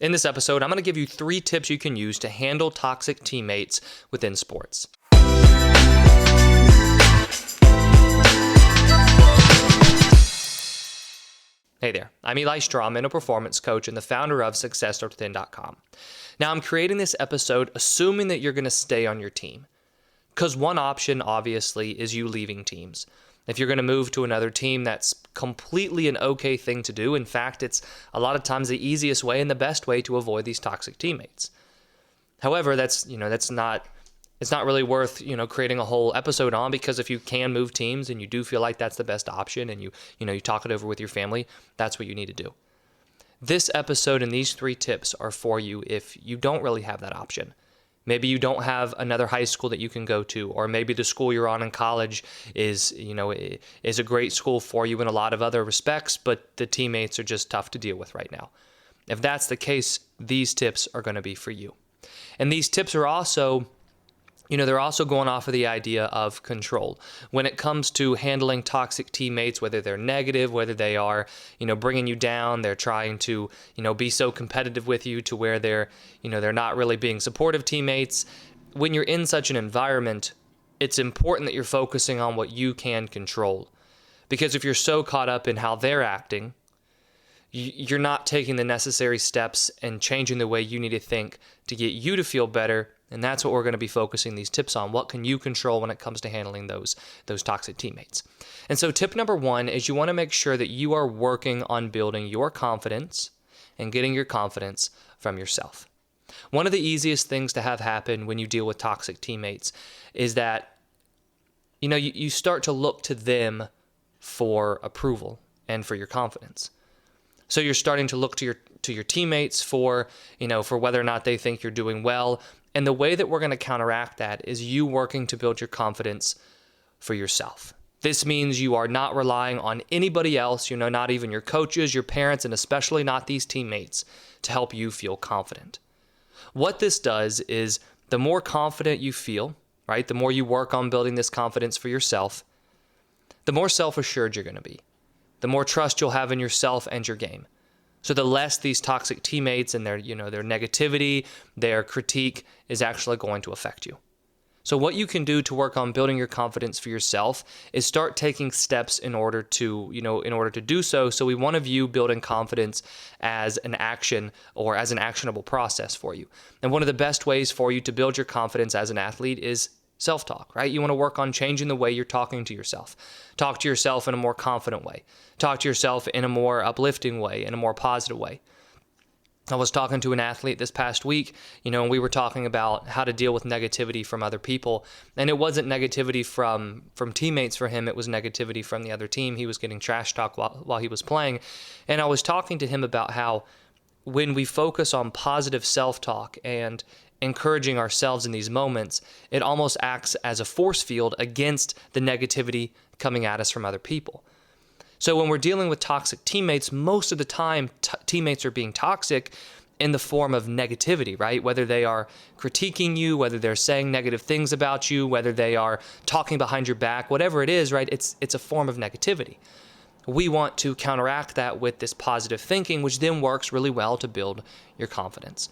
In this episode, I'm going to give you 3 tips you can use to handle toxic teammates within sports. Hey there, I'm Eli Strawman, a performance coach and the founder of SuccessStartsWithin.com. Now, I'm creating this episode assuming that you're going to stay on your team. Because one option, obviously, is you leaving teams. If you're going to move to another team, that's completely an okay thing to do. In fact, it's a lot of times the easiest way and the best way to avoid these toxic teammates. However, it's not really worth, creating a whole episode on, because if you can move teams and you do feel like that's the best option and you talk it over with your family, that's what you need to do. This episode and these 3 tips are for you if you don't really have that option. Maybe you don't have another high school that you can go to, or maybe the school you're on in college is a great school for you in a lot of other respects, but the teammates are just tough to deal with right now. If that's the case, these tips are going to be for you. And these tips are also they're also going off of the idea of control. When it comes to handling toxic teammates, whether they're negative, whether they are, bringing you down, they're trying to, be so competitive with you to where they're not really being supportive teammates. When you're in such an environment, it's important that you're focusing on what you can control. Because if you're so caught up in how they're acting, you're not taking the necessary steps and changing the way you need to think to get you to feel better. And that's what we're going to be focusing these tips on. What can you control when it comes to handling those toxic teammates? And so tip number 1 is you want to make sure that you are working on building your confidence and getting your confidence from yourself. One of the easiest things to have happen when you deal with toxic teammates is that, you start to look to them for approval and for your confidence. So you're starting to look to your teammates for whether or not they think you're doing well. And the way that we're going to counteract that is you working to build your confidence for yourself. This means you are not relying on anybody else, not even your coaches, your parents, and especially not these teammates to help you feel confident. What this does is the more confident you feel, right, the more you work on building this confidence for yourself, the more self-assured you're going to be. The more trust you'll have in yourself and your game. So the less these toxic teammates and their negativity, their critique is actually going to affect you. So what you can do to work on building your confidence for yourself is start taking steps in order to do so. So we want to view building confidence as an action or as an actionable process for you. And one of the best ways for you to build your confidence as an athlete is self-talk, right? You want to work on changing the way you're talking to yourself. Talk to yourself in a more confident way. Talk to yourself in a more uplifting way, in a more positive way. I was talking to an athlete this past week, and we were talking about how to deal with negativity from other people. And it wasn't negativity from teammates for him. It was negativity from the other team. He was getting trash talk while he was playing. And I was talking to him about how when we focus on positive self-talk and encouraging ourselves in these moments, it almost acts as a force field against the negativity coming at us from other people. So when we're dealing with toxic teammates, most of the time teammates are being toxic in the form of negativity, right? Whether they are critiquing you, whether they're saying negative things about you, whether they are talking behind your back, whatever it is, right? It's a form of negativity. We want to counteract that with this positive thinking, which then works really well to build your confidence.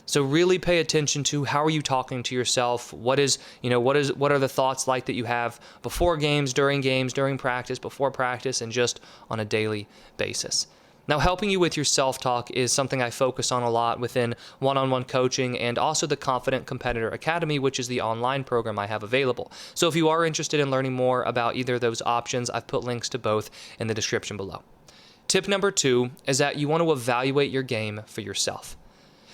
So really pay attention to how are you talking to yourself? What are the thoughts like that you have before games, during practice, before practice, and just on a daily basis. Now, helping you with your self-talk is something I focus on a lot within one-on-one coaching and also the Confident Competitor Academy, which is the online program I have available. So if you are interested in learning more about either of those options, I've put links to both in the description below. Tip number 2 is that you want to evaluate your game for yourself.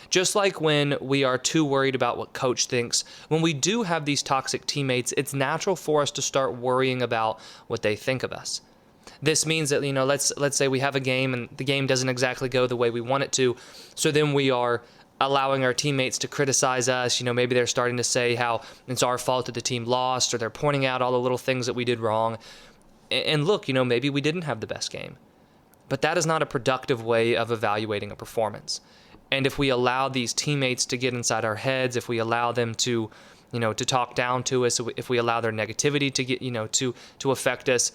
Just like when we are too worried about what coach thinks, when we do have these toxic teammates, it's natural for us to start worrying about what they think of us. This means that, let's say we have a game and the game doesn't exactly go the way we want it to. So then we are allowing our teammates to criticize us. Maybe they're starting to say how it's our fault that the team lost, or they're pointing out all the little things that we did wrong. And look, maybe we didn't have the best game. But that is not a productive way of evaluating a performance. And if we allow these teammates to get inside our heads, if we allow them to talk down to us, if we allow their negativity to get, to affect us,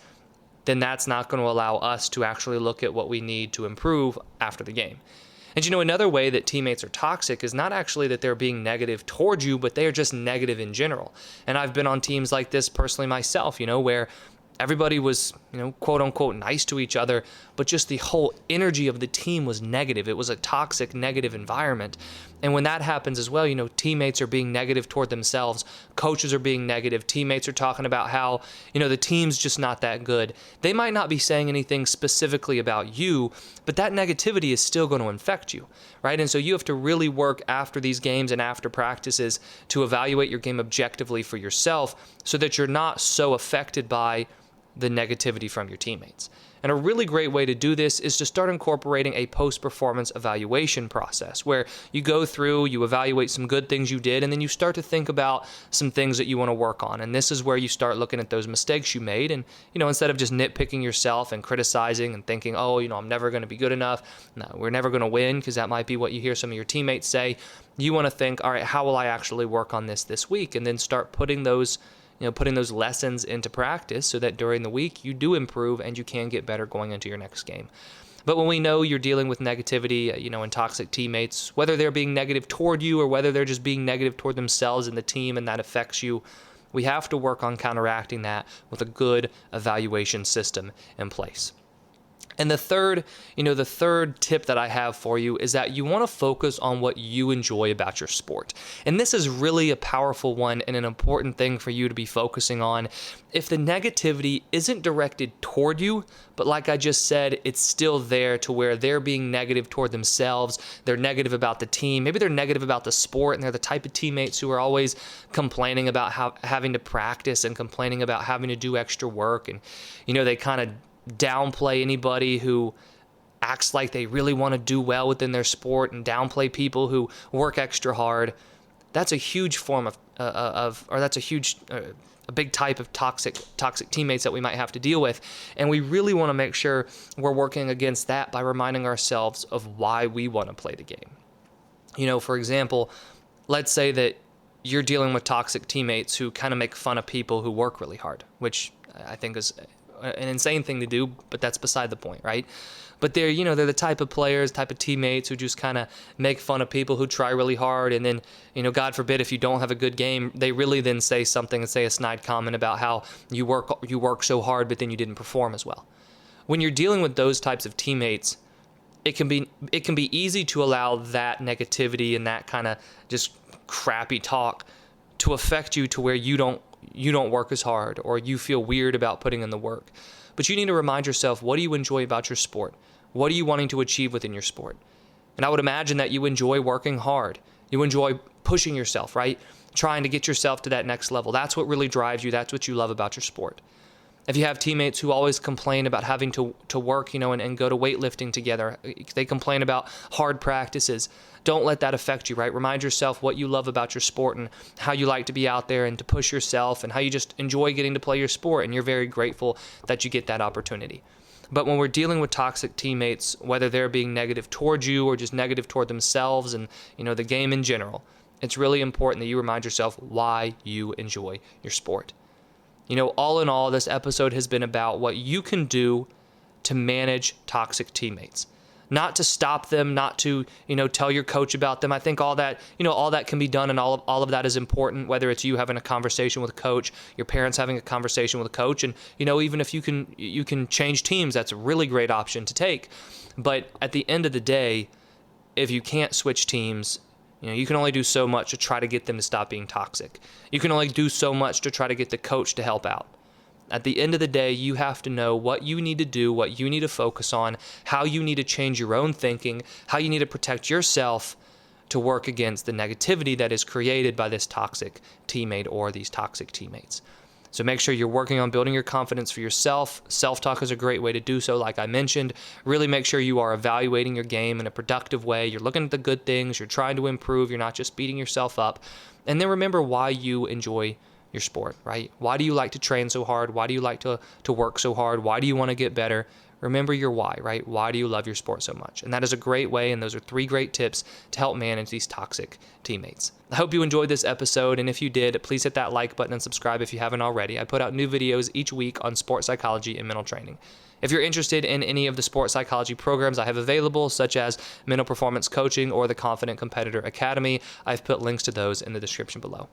then that's not going to allow us to actually look at what we need to improve after the game. And another way that teammates are toxic is not actually that they're being negative towards you, but they are just negative in general. And I've been on teams like this personally myself, where everybody was, quote unquote, nice to each other, but just the whole energy of the team was negative. It was a toxic, negative environment. And when that happens as well, teammates are being negative toward themselves. Coaches are being negative. Teammates are talking about how, the team's just not that good. They might not be saying anything specifically about you, but that negativity is still going to infect you, right? And so you have to really work after these games and after practices to evaluate your game objectively for yourself so that you're not so affected by the negativity from your teammates. And a really great way to do this is to start incorporating a post-performance evaluation process where you go through, you evaluate some good things you did, and then you start to think about some things that you want to work on. And this is where you start looking at those mistakes you made. And, instead of just nitpicking yourself and criticizing and thinking, oh, I'm never going to be good enough. No, we're never going to win, because that might be what you hear some of your teammates say. You want to think, all right, how will I actually work on this week? And then start putting those lessons into practice so that during the week you do improve and you can get better going into your next game. But when we know you're dealing with negativity, and toxic teammates, whether they're being negative toward you or whether they're just being negative toward themselves and the team and that affects you, we have to work on counteracting that with a good evaluation system in place. And the third tip that I have for you is that you want to focus on what you enjoy about your sport. And this is really a powerful one and an important thing for you to be focusing on. If the negativity isn't directed toward you, but like I just said, it's still there to where they're being negative toward themselves, they're negative about the team, maybe they're negative about the sport, and they're the type of teammates who are always complaining about having to practice and complaining about having to do extra work, and they kind of downplay anybody who acts like they really want to do well within their sport and downplay people who work extra hard. That's a huge form a big type of toxic teammates that we might have to deal with. And we really want to make sure we're working against that by reminding ourselves of why we want to play the game. For example, let's say that you're dealing with toxic teammates who kind of make fun of people who work really hard, which I think is an insane thing to do, but that's beside the point, right? But they're the type of players, type of teammates who just kind of make fun of people who try really hard, and then, God forbid, if you don't have a good game, they really then say something and say a snide comment about how you work so hard, but then you didn't perform as well. When you're dealing with those types of teammates, it can be easy to allow that negativity and that kind of just crappy talk to affect you to where you don't work as hard or you feel weird about putting in the work. But you need to remind yourself, what do you enjoy about your sport? What are you wanting to achieve within your sport? And I would imagine that you enjoy working hard. You enjoy pushing yourself, right? Trying to get yourself to that next level. That's what really drives you. That's what you love about your sport. If you have teammates who always complain about having to work, and go to weightlifting together, they complain about hard practices. Don't let that affect you, right? Remind yourself what you love about your sport and how you like to be out there and to push yourself and how you just enjoy getting to play your sport, and you're very grateful that you get that opportunity. But when we're dealing with toxic teammates, whether they're being negative towards you or just negative toward themselves and, the game in general, it's really important that you remind yourself why you enjoy your sport. All in all, this episode has been about what you can do to manage toxic teammates. Not to stop them, not to, tell your coach about them. I think all that can be done, and all of that is important, whether it's you having a conversation with a coach, your parents having a conversation with a coach, and, even if you can change teams, that's a really great option to take. But at the end of the day, if you can't switch teams, you can only do so much to try to get them to stop being toxic. You can only do so much to try to get the coach to help out. At the end of the day, you have to know what you need to do, what you need to focus on, how you need to change your own thinking, how you need to protect yourself to work against the negativity that is created by this toxic teammate or these toxic teammates. So make sure you're working on building your confidence for yourself. Self-talk is a great way to do so, like I mentioned. Really make sure you are evaluating your game in a productive way. You're looking at the good things. You're trying to improve. You're not just beating yourself up. And then remember why you enjoy your sport, right? Why do you like to train so hard? Why do you like to work so hard? Why do you want to get better? Remember your why, right? Why do you love your sport so much? And that is a great way, and those are 3 great tips to help manage these toxic teammates. I hope you enjoyed this episode, and if you did, please hit that like button and subscribe if you haven't already. I put out new videos each week on sports psychology and mental training. If you're interested in any of the sports psychology programs I have available, such as Mental Performance Coaching or the Confident Competitor Academy, I've put links to those in the description below.